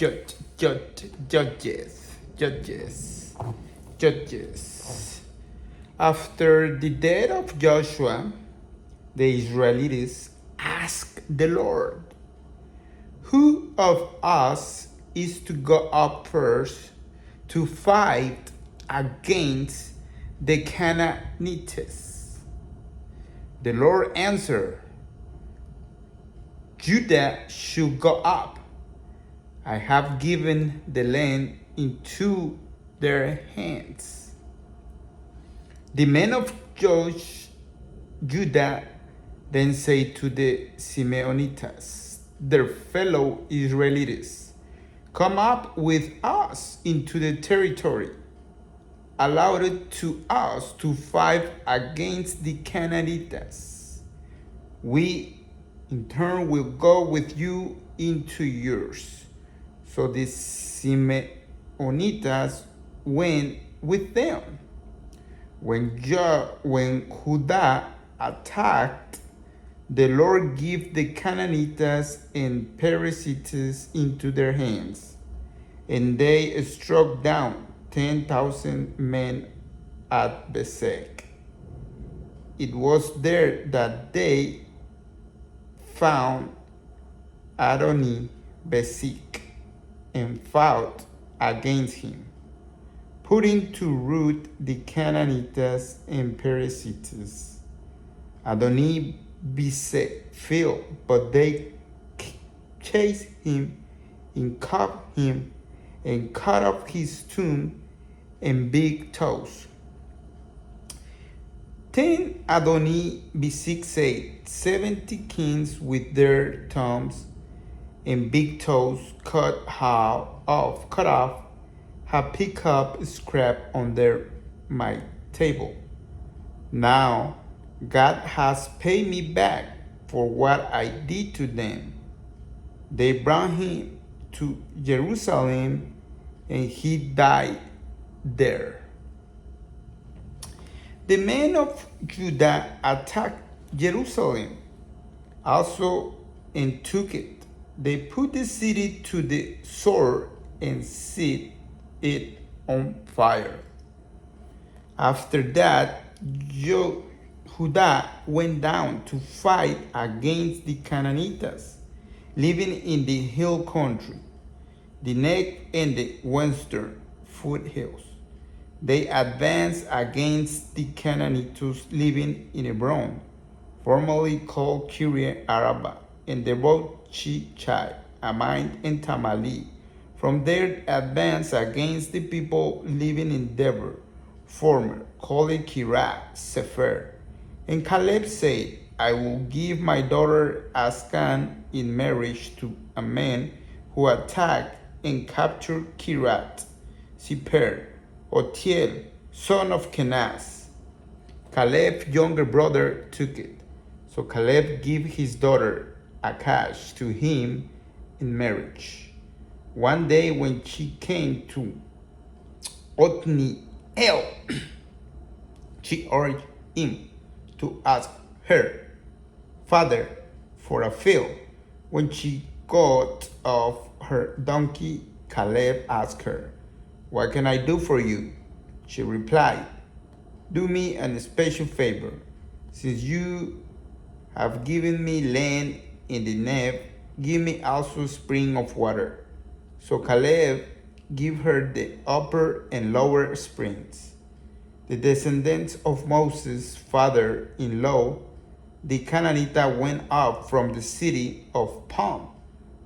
Judges. After the death of Joshua, the Israelites asked the Lord, "Who of us is to go up first to fight against the Canaanites?" The Lord answered, "Judah should go up. I have given the land into their hands." The men of Judah then said to the Simeonites, their fellow Israelites, "Come up with us into the territory allotted to us to fight against the Canaanites. We in turn will go with you into yours." So the Simeonites went with them. When Judah attacked, the Lord gave the Canaanites and Perizzites into their hands, and they struck down 10,000 men at Bezek. It was there that they found Adoni-Bezek and fought against him, putting to rout the Canaanites and Perizzites. Adoni-Bezek fell, but they chased him and caught him and cut off his thumb and big toes. Then Adoni-Bezek said, 70 kings with their thumbs and big toes cut off have picked up scrap on my table. Now God has paid me back for what I did to them. They brought him to Jerusalem, and he died there. The men of Judah attacked Jerusalem also and took it. They put the city to the sword and set it on fire. After that, Judah went down to fight against the Canaanites living in the hill country, the Negev and the western foothills. They advanced against the Canaanites living in Hebron, formerly called Kiriath Arba, and they brought Chichai, Amine, and Tamali. From there advanced against the people living in Debir, former called Kiriath Sefer. And Caleb said, "I will give my daughter Askan in marriage to a man who attacked and captured Kiriath Sefer, Otiel, son of Kenaz." Caleb's younger brother took it. So Caleb gave his daughter Akash to him in marriage. One day when she came to Othniel, she urged him to ask her father for a field. When she got off her donkey, Caleb asked her, "What can I do for you?" She replied, "Do me a special favor. Since you have given me land in the Negev, give me also a spring of water." So Caleb gave her the upper and lower springs. The descendants of Moses' father-in-law, the Canaanite, went up from the city of Palm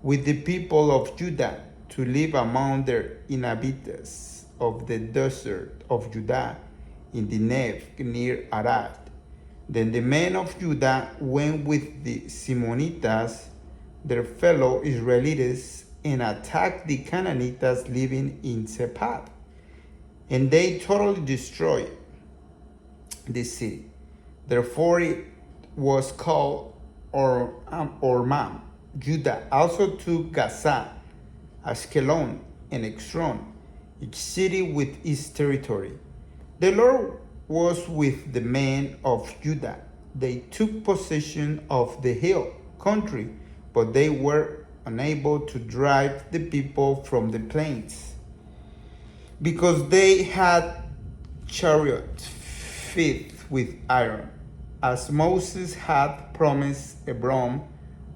with the people of Judah to live among the inhabitants of the desert of Judah in the Negev near Arad. Then the men of Judah went with the Simeonites, their fellow Israelites, and attacked the Canaanites living in Sepad. And they totally destroyed the city. Therefore it was called Ormam. Judah also took Gaza, Ashkelon, and Ekron, each city with its territory. The Lord was with the men of Judah. They took possession of the hill country, but they were unable to drive the people from the plains, because they had chariots fitted with iron, as Moses had promised. Hebron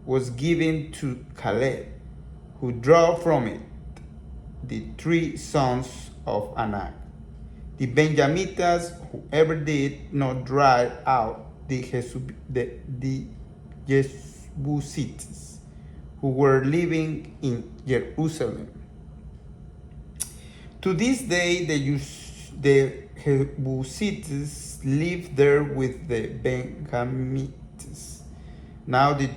was given to Caleb, who drew from it the 3 sons of Anak. The Benjamites, whoever did not drive out the Jebusites, who were living in Jerusalem. To this day, the Jebusites live there with the Benjamites. Now the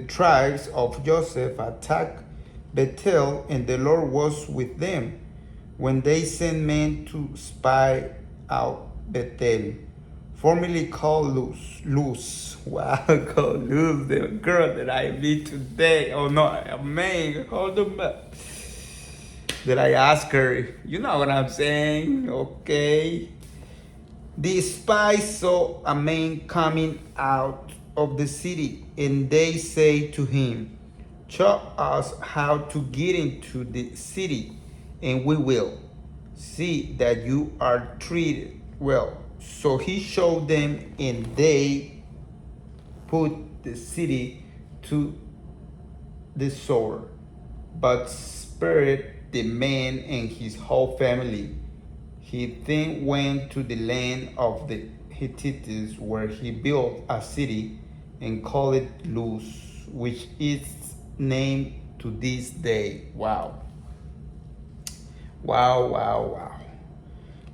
tribes of Joseph attacked Bethel, and the Lord was with them when they sent men to spy out Bethel, formerly called Luz. Wow, called Luz, the girl that I meet today. Oh no, a man, hold them up. That I ask her, you know what I'm saying? Okay. The spies saw a man coming out of the city, and they say to him, show us how to get into the city, and we will see that you are treated well. So he showed them, and they put the city to the sword, but spared the man and his whole family. He then went to the land of the Hittites, where he built a city and called it Luz, which is named to this day. Wow. Wow, wow, wow.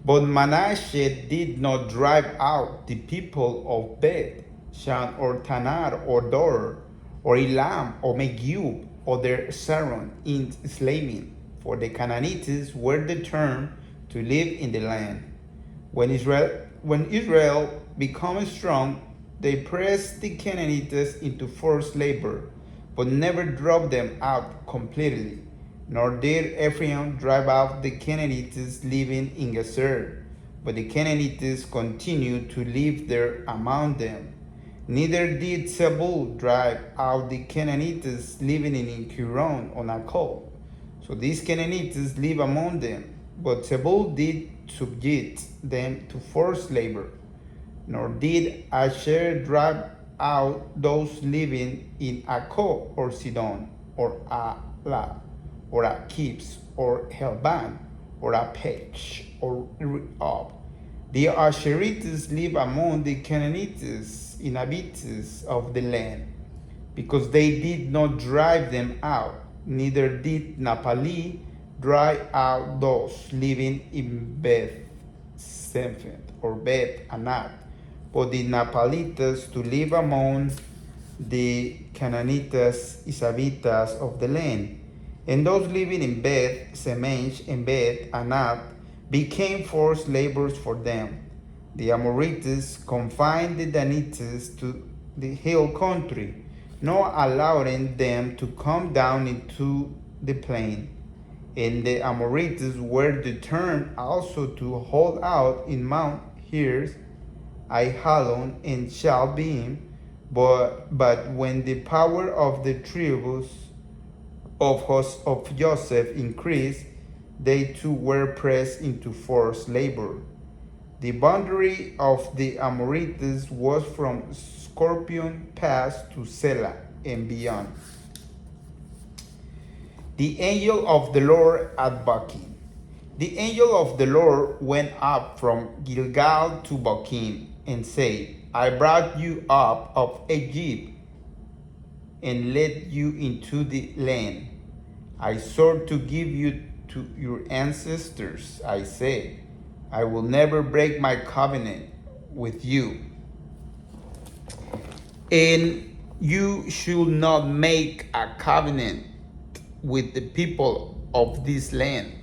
But Manasseh did not drive out the people of Beth Shan or Tanar or Dor or Elam or Megub or their Saron in enslavement, for the Canaanites were determined to live in the land. When Israel became strong, they pressed the Canaanites into forced labor, but never drove them out completely. Nor did Ephraim drive out the Canaanites living in Gezer, but the Canaanites continued to live there among them. Neither did Zebul drive out the Canaanites living in Kiron or Nakol. So these Canaanites live among them, but Zebul did subject them to forced labor. Nor did Asher drive out those living in Akko or Sidon or Ala or Akibs or Helban or Apech or Rehob. The Asherites live among the Canaanites, inhabitants of the land, because they did not drive them out. Neither did Naphtali drive out those living in Beth Semes or Beth Anat, but the Naphtalites to live among the Canaanites, Isabitas of the land. And those living in Beth Semes and Beth Anat became forced laborers for them. The Amorites confined the Danites to the hill country, nor allowing them to come down into the plain. And the Amorites were determined also to hold out in Mount Heres, Aijalon, and Shalbim. But when the power of the tribes of Joseph increased, they too were pressed into forced labor. The boundary of the Amorites was from Scorpion Pass to Selah and beyond. The angel of the Lord at Bochim. The angel of the Lord went up from Gilgal to Bochim and said, I brought you up of Egypt and led you into the land I swore to give you to your ancestors. I say, I will never break my covenant with you, and you should not make a covenant with the people of this land,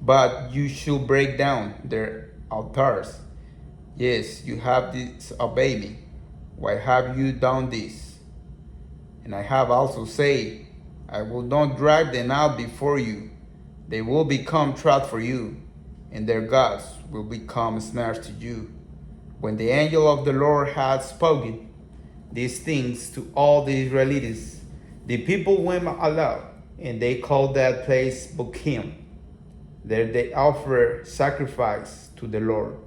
but you should break down their altars. Yes, you have disobeyed me. Why have you done this? And I have also said, I will not drive them out before you. They will become trap for you, and their gods will become snares to you. When the angel of the Lord had spoken, these things to all the Israelites, the people went aloud, and they called that place Bochim. There they offered sacrifice to the Lord.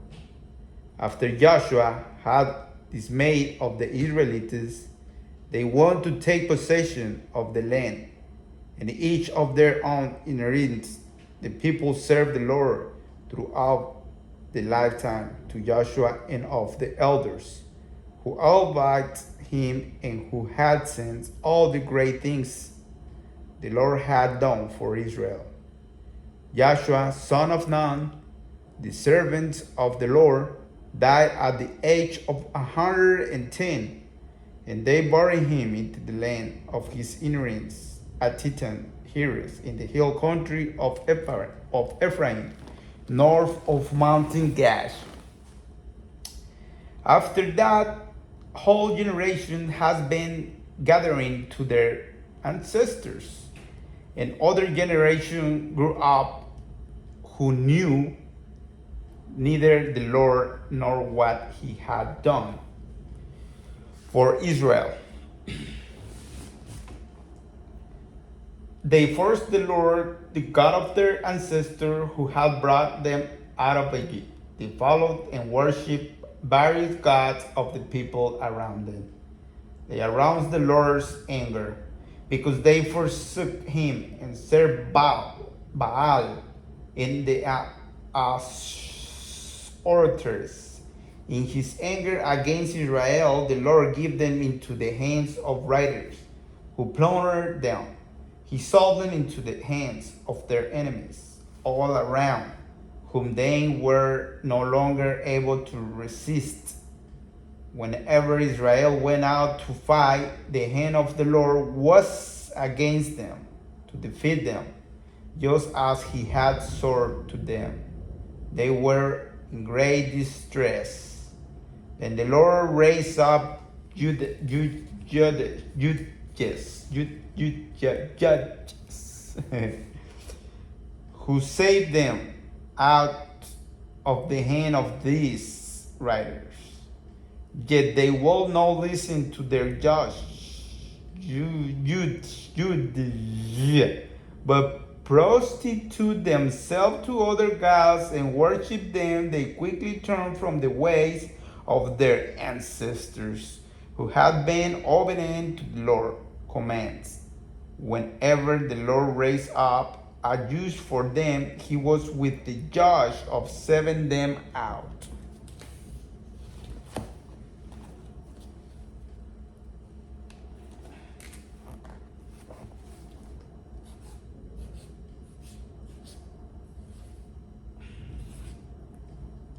After Joshua had dismayed of the Israelites, they wanted to take possession of the land, and each of their own inheritance. The people served the Lord throughout the lifetime to Joshua and of the elders, who obeyed him and who had seen all the great things the Lord had done for Israel. Joshua, son of Nun, the servant of the Lord, died at the age of 110, and they buried him into the land of his inheritance at Titan Heres in the hill country of Ephraim, north of Mountain Gash. After that whole generation has been gathering to their ancestors, and other generation grew up who knew neither the Lord nor what he had done for Israel. They forced the Lord, the God of their ancestors who had brought them out of Egypt. They followed and worshipped various gods of the people around them. They aroused the Lord's anger because they forsook him and served Baal in the altars. In his anger against Israel, the Lord gave them into the hands of raiders who plundered them. He sold them into the hands of their enemies all around, whom they were no longer able to resist. Whenever Israel went out to fight, the hand of the Lord was against them to defeat them, just as he had sworn to them. They were in great distress. Then the Lord raised up judges who saved them out of the hand of these riders. Yet they will not listen to their judge, but prostitute themselves to other gods and worship them. They quickly turn from the ways of their ancestors, who had been obedient to the Lord's commands. Whenever the Lord raised up a judge for them, he was with the judge of serving them out.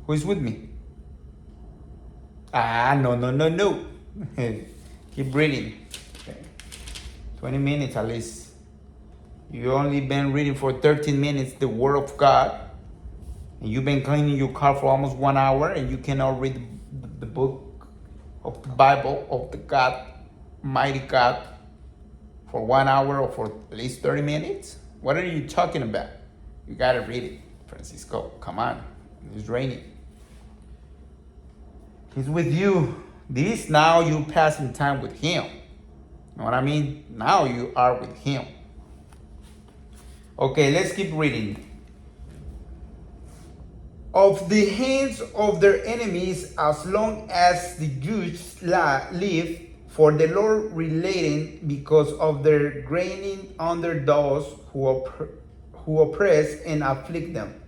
Who is with me? No. Keep reading. Okay. 20 minutes at least. You only been reading for 13 minutes the Word of God. And you've been cleaning your car for almost 1 hour, and you cannot read the book of the Bible of the God, mighty God, for 1 hour or for at least 30 minutes? What are you talking about? You gotta read it, Francisco. Come on. It's raining. He's with you. This now you passing time with him. You know what I mean? Now you are with him. Okay, let's keep reading. Of the hands of their enemies, as long as the Jews live, for the Lord relating because of their graining under those who oppress and afflict them.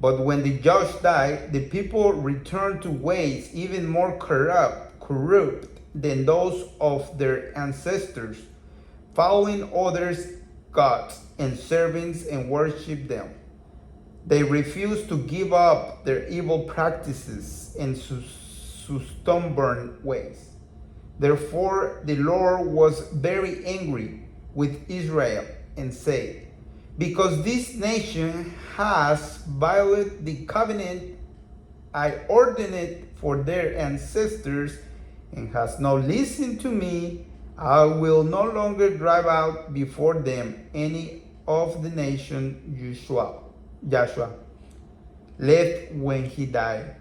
But when the judge died, the people returned to ways even more corrupt than those of their ancestors, following others' gods and servants and worship them. They refused to give up their evil practices and stubborn ways. Therefore, the Lord was very angry with Israel and said, because this nation has violated the covenant I ordained for their ancestors and has not listened to me, I will no longer drive out before them any of the nation Joshua left when he died.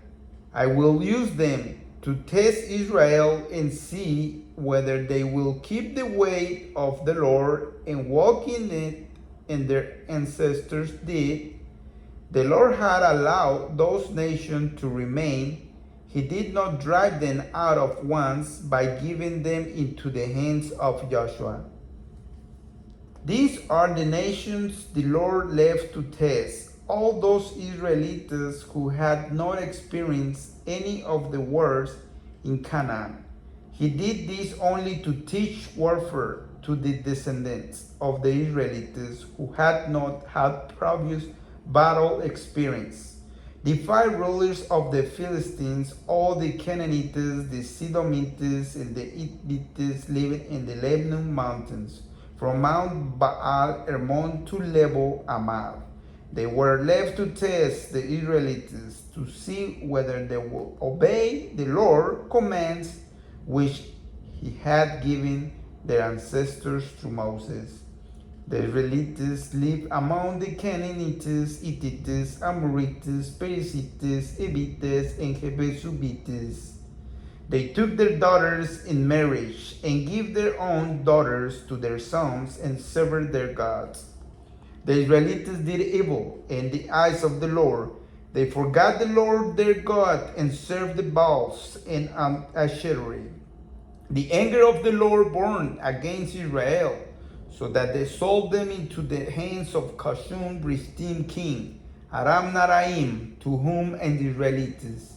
I will use them to test Israel and see whether they will keep the way of the Lord and walk in it, and their ancestors did. The Lord had allowed those nations to remain. He did not drive them out at once by giving them into the hands of Joshua. These are the nations the Lord left to test, all those Israelites who had not experienced any of the wars in Canaan. He did this only to teach warfare to the descendants of the Israelites who had not had previous battle experience. The 5 rulers of the Philistines, all the Canaanites, the Sidonites, and the Hittites living in the Lebanon mountains, from Mount Baal Hermon to Lebo Amad. They were left to test the Israelites to see whether they would obey the Lord's commands which he had given their ancestors through Moses. The Israelites lived among the Canaanites, Hittites, Amorites, Perizzites, Hivites, and Jebusites. They took their daughters in marriage and gave their own daughters to their sons and served their gods. The Israelites did evil in the eyes of the Lord. They forgot the Lord their God and served the Baals and Asherah. The anger of the Lord burned against Israel, so that they sold them into the hands of Kashun Rishtim king, Aram Naraim, to whom and the Israelites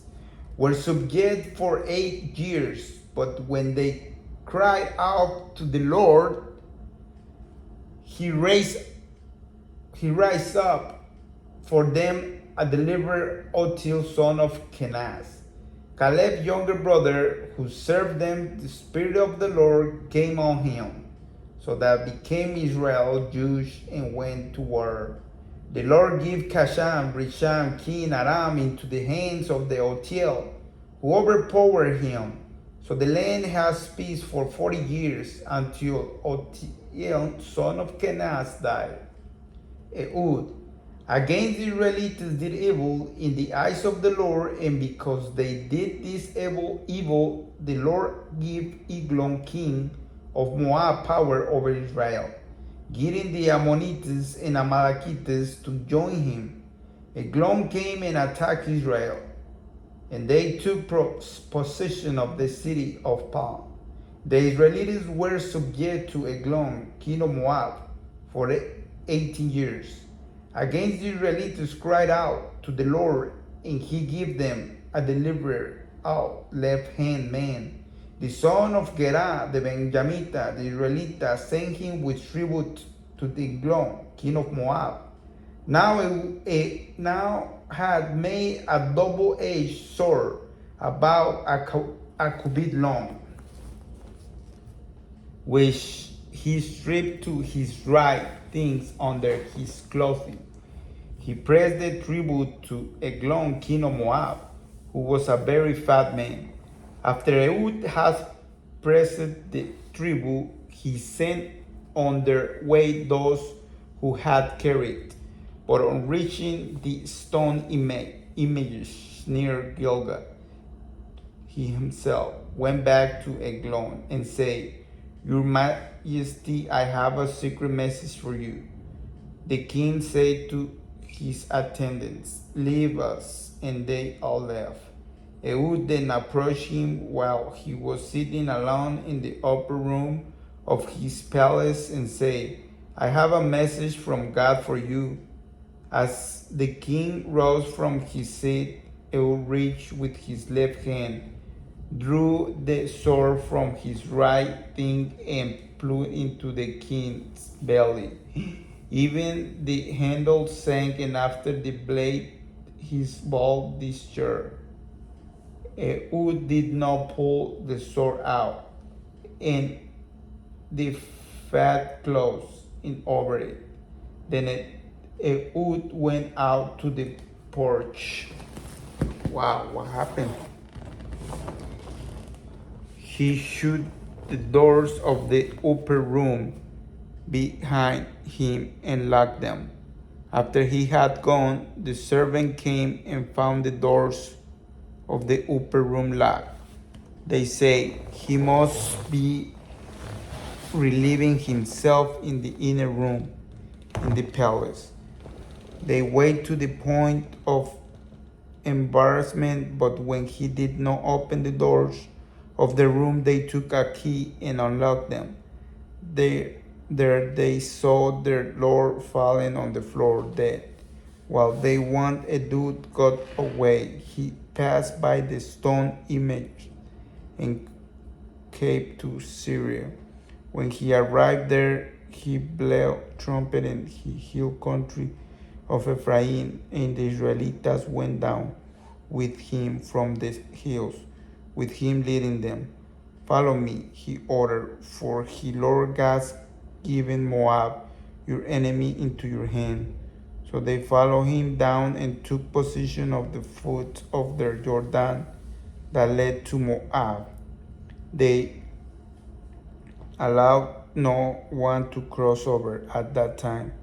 were subject for 8 years. But when they cried out to the Lord, he raised up for them a deliverer, Othniel, son of Kenaz, Caleb's younger brother, who served them. The Spirit of the Lord came on him, so that became Israel Jewish and went to war. The Lord gave Kashan, Risham, king Aram, into the hands of the Othniel, who overpowered him. So the land has peace for 40 years until Othniel, son of Kenaz, died. Ehud against the Israelites did evil in the eyes of the Lord, and because they did this evil, the Lord gave Eglon, king of Moab, power over Israel, getting the Ammonites and Amalekites to join him. Eglon came and attacked Israel, and they took possession of the city of Palm. The Israelites were subject to Eglon, king of Moab, for 18 years. Against the Israelites cried out to the Lord, and he gave them a deliverer, left-hand man, the son of Gerah, the Benjamita. The Israelites sent him with tribute to Eglon, king of Moab. Now had made a double-edged sword about a cubit long, which he stripped to his right things under his clothing. He pressed the tribute to Eglon, king of Moab, who was a very fat man. After Ehud had pressed the tribute, he sent on their way those who had carried. But on reaching the stone images near Gilgal, he himself went back to Eglon and said, "Your Majesty, I have a secret message for you." The king said to his attendants, "Leave us," and they all left. Ehud then approached him while he was sitting alone in the upper room of his palace and said, "I have a message from God for you." As the king rose from his seat, Ehud reached with his left hand, drew the sword from his right thigh, and flew into the king's belly. Even the handle sank, and after the blade his ball discharged. Ehud did not pull the sword out, and the fat closed in over it. Then Ehud went out to the porch. Wow, what happened? He shut the doors of the upper room behind him and locked them. After he had gone, the servant came and found the doors of the upper room locked. They say he must be relieving himself in the inner room in the palace. They wait to the point of embarrassment, but when he did not open the doors of the room, they took a key and unlocked them. There they saw their lord fallen on the floor dead. While they one a dude got away, he passed by the stone image and came to Syria. When he arrived there, he blew trumpet in the hill country of Ephraim, and the Israelites went down with him from the hills, with him leading them. Follow me, he ordered, for he Lord God's given Moab, your enemy, into your hand. So they followed him down and took possession of the foot of the Jordan that led to Moab. They allowed no one to cross over at that time.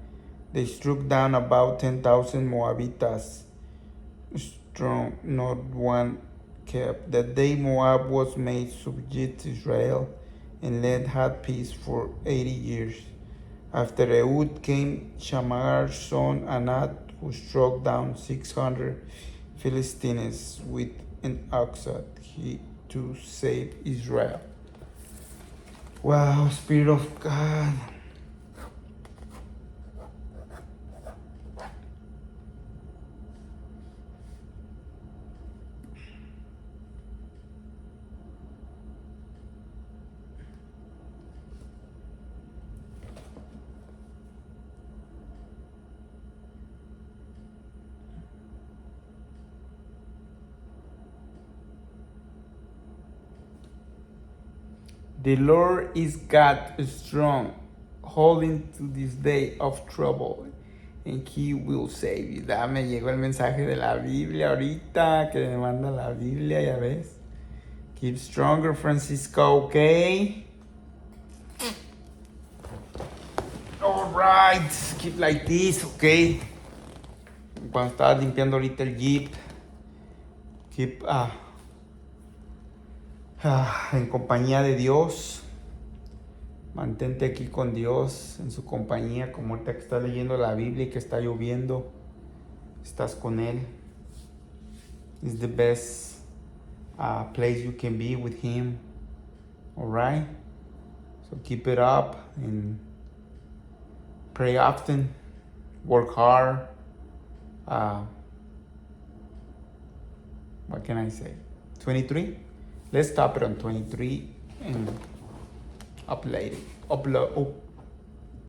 They struck down about 10,000 Moabites strong, not one kept. That day Moab was made subject to Israel, and had peace for 80 years. After Ehud came Shamgar's son Anat, who struck down 600 Philistines with an axe. He to save Israel. Wow, Spirit of God. The Lord is God strong, holding to this day of trouble, and He will save you. Me llegó el mensaje de la Biblia ahorita, que me manda la Biblia, ya ves. Keep stronger, Francisco, okay? Alright, keep like this, okay? Cuando estabas limpiando ahorita el Jeep, keep en compañía de Dios. Mantente aquí con Dios, en su compañía, como ahorita que estás leyendo la Biblia y que está lloviendo. Estás con Él. It's the best place you can be with Him. Alright? So keep it up and pray often. Work hard. What can I say? 23? Let's stop it on 23 and upload it.